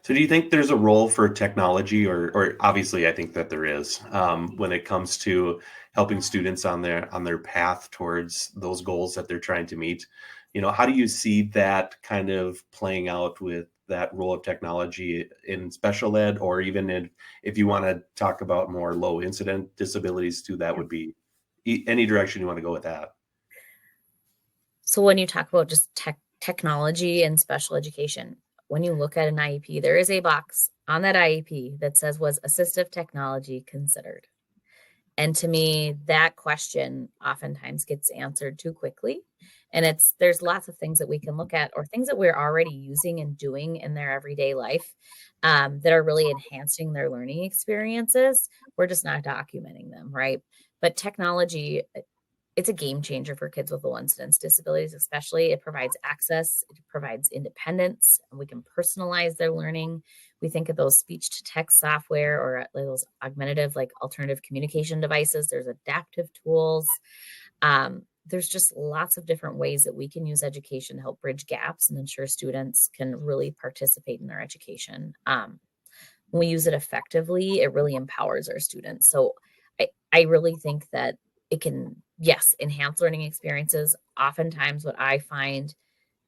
So do you think there's a role for technology or obviously I think that there is, when it comes to helping students on their path towards those goals that they're trying to meet? How do you see that kind of playing out with that role of technology in special ed or even if you want to talk about more low incident disabilities too, that would be any direction you want to go with that. So when you talk about just technology and special education, when you look at an IEP, there is a box on that IEP that says, was assistive technology considered? And to me, that question oftentimes gets answered too quickly. And there's lots of things that we can look at or things that we're already using and doing in their everyday life that are really enhancing their learning experiences. We're just not documenting them, right? But technology, it's a game changer for kids with low incidence disabilities, especially. It provides access, it provides independence, and we can personalize their learning. We think of those speech to text software or those augmentative, like alternative communication devices. There's adaptive tools. There's just lots of different ways that we can use education to help bridge gaps and ensure students can really participate in their education. When we use it effectively, it really empowers our students. So I really think that it can, yes, enhance learning experiences. Oftentimes, what I find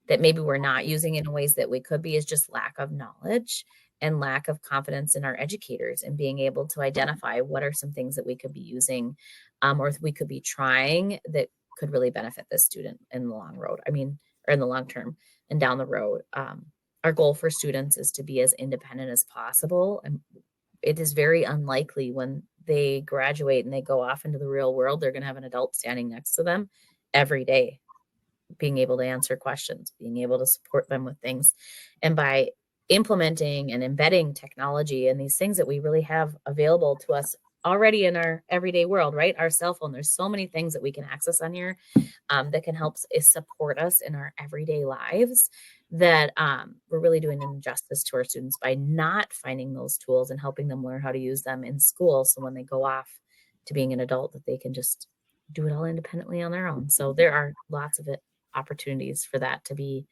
that maybe we're not using in ways that we could be is just lack of knowledge and lack of confidence in our educators and being able to identify what are some things that we could be using or we could be trying that could really benefit this student in the long road. I mean, or in the long term and down the road. Our goal for students is to be as independent as possible. And it is very unlikely when they graduate and they go off into the real world, they're going to have an adult standing next to them every day, being able to answer questions, being able to support them with things. And by implementing and embedding technology and these things that we really have available to us already in our everyday world, right? Our cell phone, there's so many things that we can access on here that can help support us in our everyday lives that we're really doing an injustice to our students by not finding those tools and helping them learn how to use them in school. So when they go off to being an adult, that they can just do it all independently on their own. So there are lots of opportunities for that to be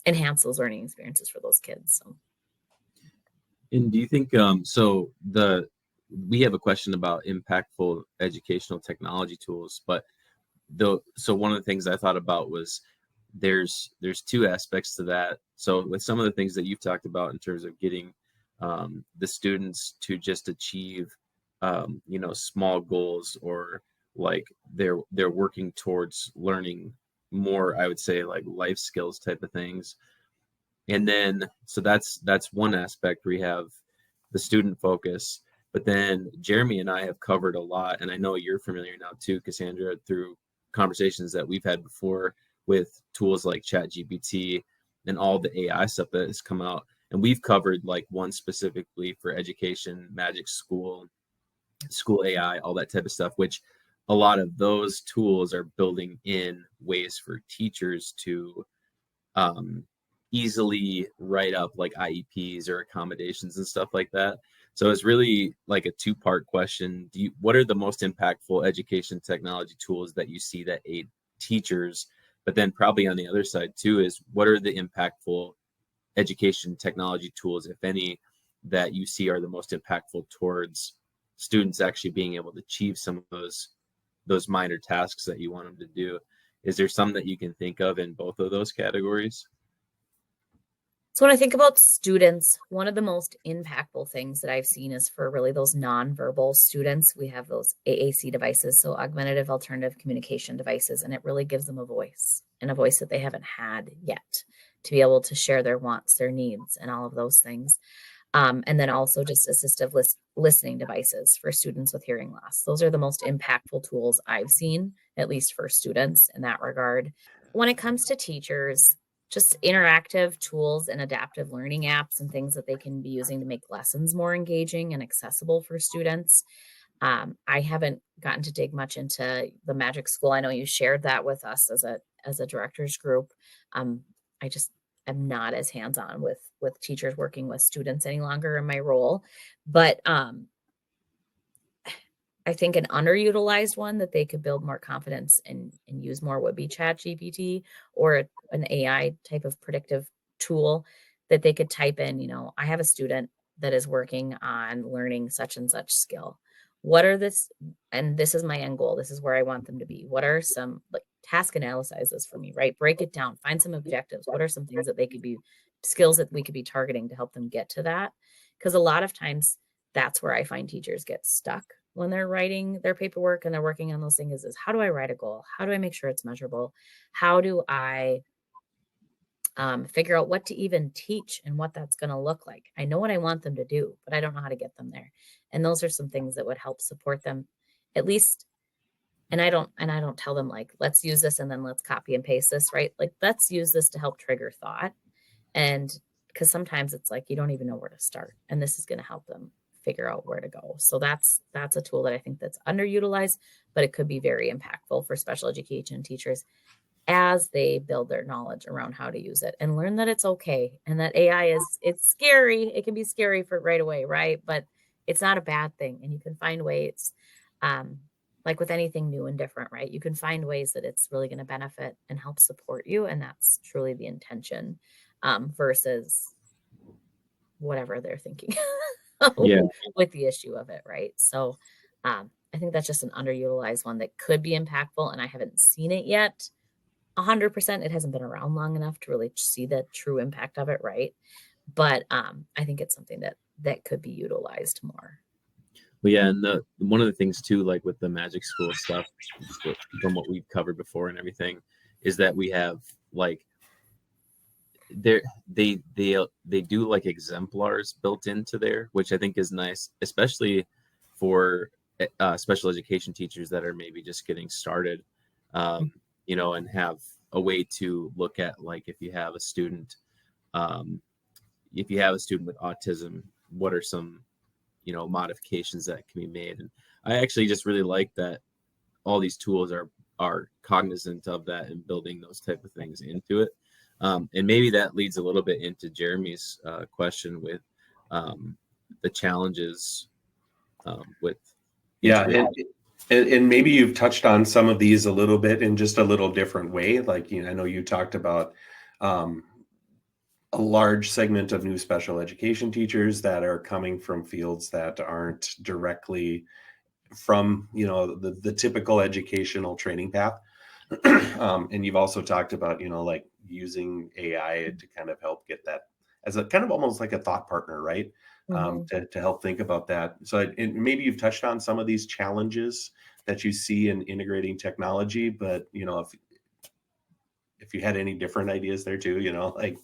enhance those learning experiences for those kids. So. And do you think we have a question about impactful educational technology tools, but so one of the things I thought about was there's two aspects to that. So with some of the things that you've talked about in terms of getting the students to just achieve small goals, or like they're working towards learning more, I would say, like life skills type of things. And then so that's one aspect where we have the student focus. But then Jeremy and I have covered a lot, and I know you're familiar now too, Cassandra, through conversations that we've had before with tools like ChatGPT and all the AI stuff that has come out. And we've covered like one specifically for education, Magic School, School AI, all that type of stuff, which a lot of those tools are building in ways for teachers to easily write up like IEPs or accommodations and stuff like that. So it's really like a two-part question. What are the most impactful education technology tools that you see that aid teachers? But then probably on the other side too is, what are the impactful education technology tools, if any, that you see are the most impactful towards students actually being able to achieve some of those minor tasks that you want them to do? Is there some that you can think of in both of those categories? So when I think about students, one of the most impactful things that I've seen is for really those nonverbal students. We have those AAC devices, so augmentative alternative communication devices, and it really gives them a voice, and a voice that they haven't had yet, to be able to share their wants, their needs, and all of those things. And then also just assistive listening devices for students with hearing loss. Those are the most impactful tools I've seen, at least for students in that regard. When it comes to teachers, just interactive tools and adaptive learning apps and things that they can be using to make lessons more engaging and accessible for students. I haven't gotten to dig much into the Magic School. I know you shared that with us as a directors group. I just am not as hands-on with teachers working with students any longer in my role, but I think an underutilized one that they could build more confidence and use more would be ChatGPT or an AI type of predictive tool that they could type in, I have a student that is working on learning such and such skill. What are this? And this is my end goal. This is where I want them to be. What are some, like, task analyze this for me, right? Break it down, find some objectives. What are some things that they could be, skills that we could be targeting to help them get to that? Because a lot of times that's where I find teachers get stuck when they're writing their paperwork and they're working on those things, is how do I write a goal? How do I make sure it's measurable? How do I figure out what to even teach and what that's going to look like? I know what I want them to do, but I don't know how to get them there. And those are some things that would help support them, at least. And I don't tell them, like, let's use this and then let's copy and paste this, right? Like, let's use this to help trigger thought. And because sometimes it's like, you don't even know where to start, and this is going to help them figure out where to go. So that's a tool that I think that's underutilized, but it could be very impactful for special education teachers as they build their knowledge around how to use it and learn that it's okay, and that AI it's scary. It can be scary for right away, right? But it's not a bad thing, and you can find ways, like with anything new and different, right? You can find ways that it's really going to benefit and help support you, and that's truly the intention, versus whatever they're thinking Yeah. with the issue of it, right? So I think that's just an underutilized one that could be impactful, and I haven't seen it yet 100%. It hasn't been around long enough to really see the true impact of it, right? But I think it's something that could be utilized more. Well, yeah, and one of the things too, like with the magic school stuff, from what we've covered before and everything, is that we have, like, they do like exemplars built into there, which I think is nice, especially for special education teachers that are maybe just getting started, and have a way to look at, like, if you have a student with autism, what are some modifications that can be made. And I actually just really like that all these tools are cognizant of that and building those type of things into it. And maybe that leads a little bit into Jeremy's question with the challenges with and maybe you've touched on some of these a little bit in just a little different way. Like, I know you talked about a large segment of new special education teachers that are coming from fields that aren't directly from the typical educational training path. And you've also talked about like using AI to kind of help get that as a kind of almost like a thought partner, right? To help think about that. So and maybe you've touched on some of these challenges that you see in integrating technology, but if you had any different ideas there too, like,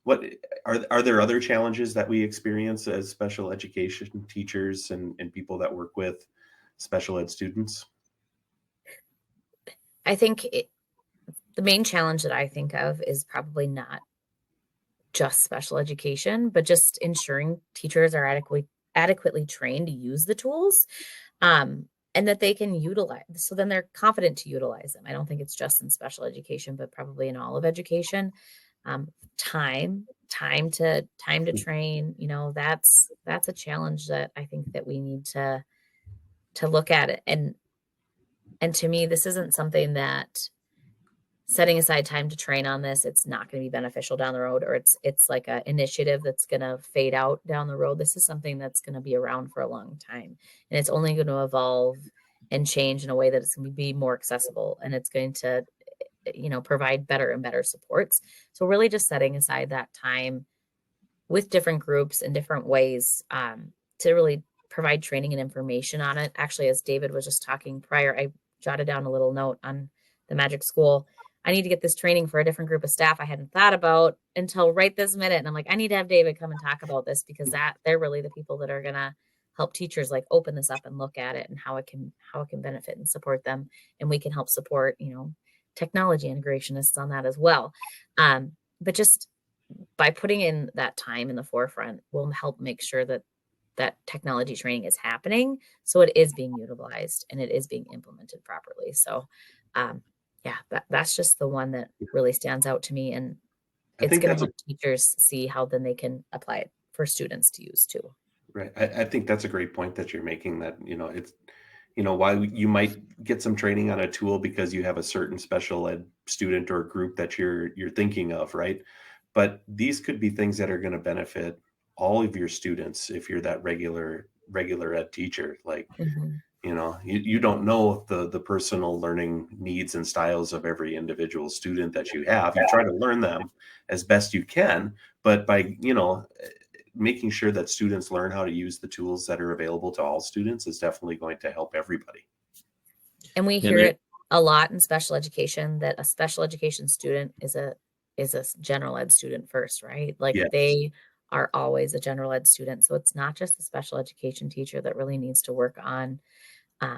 what are there other challenges that we experience as special education teachers and people that work with special ed students? I think the main challenge that I think of is probably not just special education, but just ensuring teachers are adequately trained to use the tools, and that they can utilize, so then they're confident to utilize them. I don't think it's just in special education, but probably in all of education. Time to train, that's a challenge that I think that we need to look at it. And to me, this isn't something that, setting aside time to train on this, it's not going to be beneficial down the road, or it's like an initiative that's going to fade out down the road. This is something that's going to be around for a long time, and it's only going to evolve and change in a way that it's going to be more accessible, and it's going to provide better and better supports. So really just setting aside that time with different groups in different ways, to really provide training and information on it. Actually, as David was just talking prior, I jotted down a little note on the Magic School. I need to get this training for a different group of staff I hadn't thought about until right this minute. And I'm like, I need to have David come and talk about this, because they're really the people that are going to help teachers, like, open this up and look at it and how it can benefit and support them. And we can help support, technology integrationists on that as well. But just by putting in that time in the forefront will help make sure that technology training is happening, so it is being utilized and it is being implemented properly. So that's just the one that really stands out to me, and it's going to help teachers see how then they can apply it for students to use too. Right. I think that's a great point that you're making, that it's while you might get some training on a tool because you have a certain special ed student or group that you're thinking of, right? but these could be things that are going to benefit all of your students if you're that regular ed teacher. Like, Mhm. you don't know the personal learning needs and styles of every individual student that you have. You try to learn them as best you can, but by, making sure that students learn how to use the tools that are available to all students is definitely going to help everybody. And we And hear it a lot in special education that a special education student is a general ed student first, right? Like Yes. they are always a general ed student. So it's not just the special education teacher that really needs to work on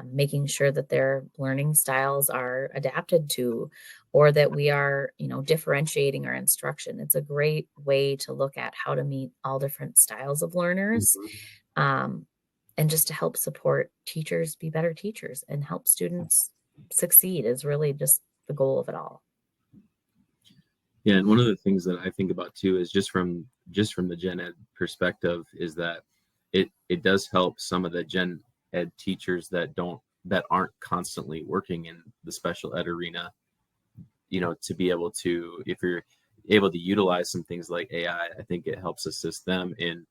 making sure that their learning styles are adapted to, or that we are, differentiating our instruction. It's a great way to look at how to meet all different styles of learners. Mhm. And just to help support teachers be better teachers and help students succeed is really just the goal of it all. Yeah, and one of the things that I think about too is just from the gen ed perspective is that it does help some of the gen ed teachers that aren't constantly working in the special ed arena, to be able to, if you're able to utilize some things like AI, I think it helps assist them in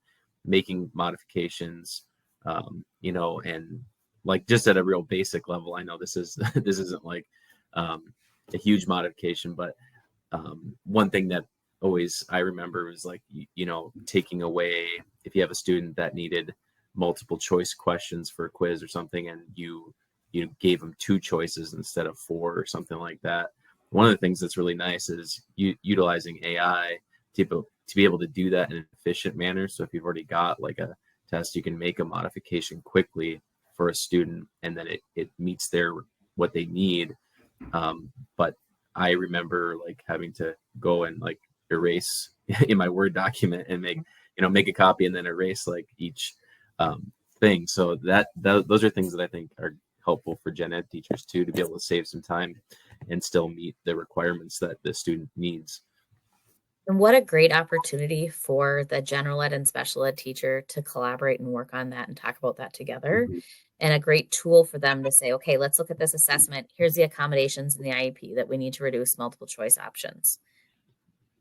making modifications, and like just at a real basic level. I know this isn't like a huge modification, but one thing that always I remember was like, taking away, if you have a student that needed multiple choice questions for a quiz or something, and you gave them 2 choices instead of 4 or something like that. One of the things that's really nice is utilizing AI to be able to do that in an efficient manner. So if you've already got like a test, you can make a modification quickly for a student, and then it meets what they need. But I remember like having to go and like erase in my Word document and make a copy and then erase like each thing. So those are things that I think are helpful for gen ed teachers too, to be able to save some time and still meet the requirements that the student needs. And what a great opportunity for the general ed and special ed teacher to collaborate and work on that and talk about that together. Mhm. And a great tool for them to say, okay, let's look at this assessment. Here's the accommodations in the IEP that we need to reduce multiple choice options.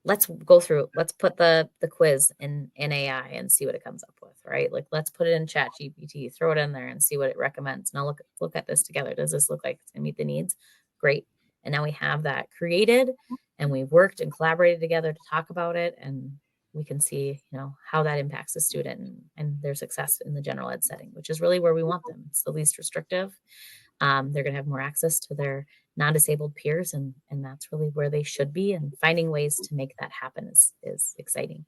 Let's go through, let's put the quiz in AI and see what it comes up with, right? Like let's put it in Chat GPT, throw it in there and see what it recommends. Now look at this together. Does this look like it's gonna meet the needs? Great. And now we have that created and we've worked and collaborated together to talk about it, and we can see, how that impacts the student and their success in the general ed setting, which is really where we want them. It's the least restrictive. They're going to have more access to their non-disabled peers, and that's really where they should be. And finding ways to make that happen is exciting.